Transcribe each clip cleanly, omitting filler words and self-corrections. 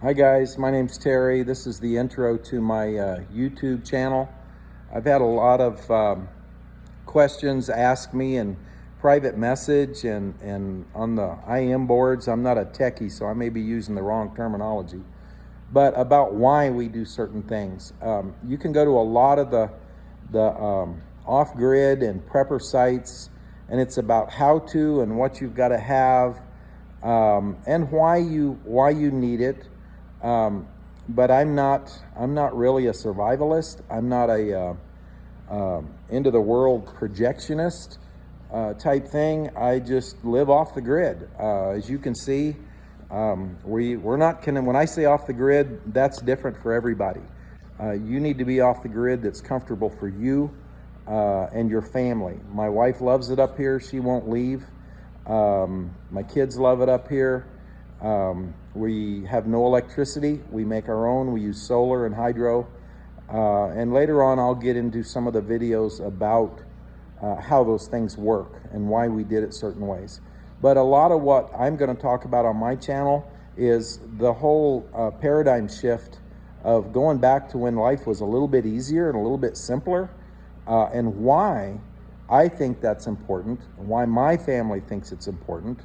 Hi guys, my name's Terry. This is the intro to my YouTube channel. I've had a lot of questions asked me in private message and on the IM boards. I'm not a techie, so I may be using the wrong terminology, but about why we do certain things. You can go to a lot of the off-grid and prepper sites, and it's about how to and what you've got to have and why you need it. But I'm not really a survivalist. I'm not a into the world projectionist type thing. I just live off the grid. As you can see, we're not when I say off the grid, that's different for everybody. You need to be off the grid that's comfortable for you and your family. My wife loves it up here. She won't leave. My kids love it up here. We have no electricity. We make our own. We use solar and hydro. And later on, I'll get into some of the videos about how those things work and why we did it certain ways. But a lot of what I'm going to talk about on my channel is the whole paradigm shift of going back to when life was a little bit easier and a little bit simpler, and why I think that's important, and why my family thinks it's important.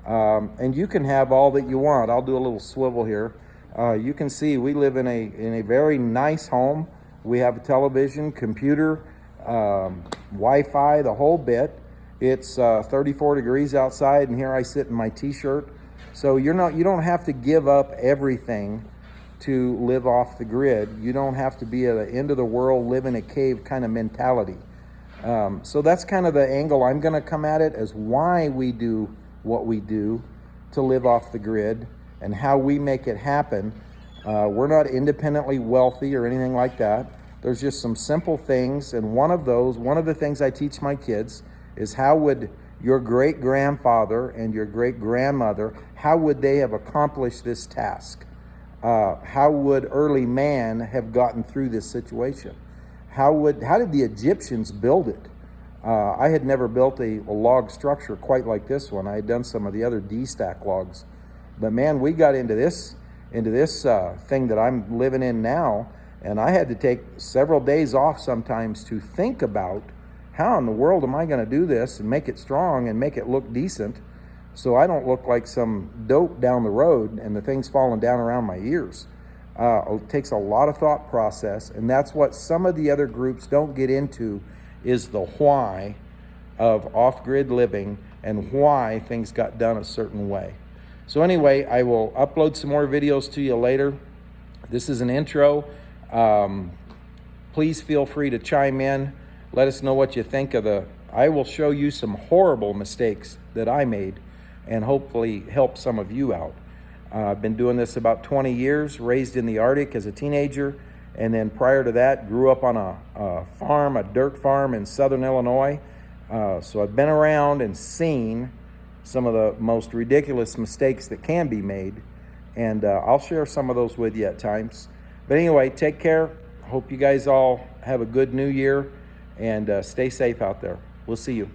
And you can have all that you want. I'll do a little swivel here. You can see we live in a very nice home. We have a television, computer, Wi-Fi, the whole bit. It's 34 degrees outside, and here I sit in my t-shirt. So you don't have to give up everything to live off the grid. You don't have to be at the end of the world, live in a cave kind of mentality. So that's kind of the angle I'm going to come at it, as why we do what we do to live off the grid and how we make it happen. We're not independently wealthy or anything like that. There's just some simple things, and one of the things I teach my kids is how would your great-grandfather and your great-grandmother, how would they have accomplished this task? How would early man have gotten through this situation? How did the Egyptians build it? I had never built a log structure quite like this one. I had done some of the other D-stack logs. But man, we got into this thing that I'm living in now, and I had to take several days off sometimes to think about how in the world am I going to do this and make it strong and make it look decent so I don't look like some dope down the road and the thing's falling down around my ears. It takes a lot of thought process, and that's what some of the other groups don't get into, is the why of off-grid living and why things got done a certain way. So anyway, I will upload some more videos to you later. This is an intro. Please feel free to chime in. Let us know what you think of I will show you some horrible mistakes that I made and hopefully help some of you out. I've been doing this about 20 years, raised in the Arctic as a teenager, and then prior to that, grew up on a farm, a dirt farm in southern Illinois. So I've been around and seen some of the most ridiculous mistakes that can be made, and I'll share some of those with you at times. But anyway, take care. Hope you guys all have a good new year, and stay safe out there. We'll see you.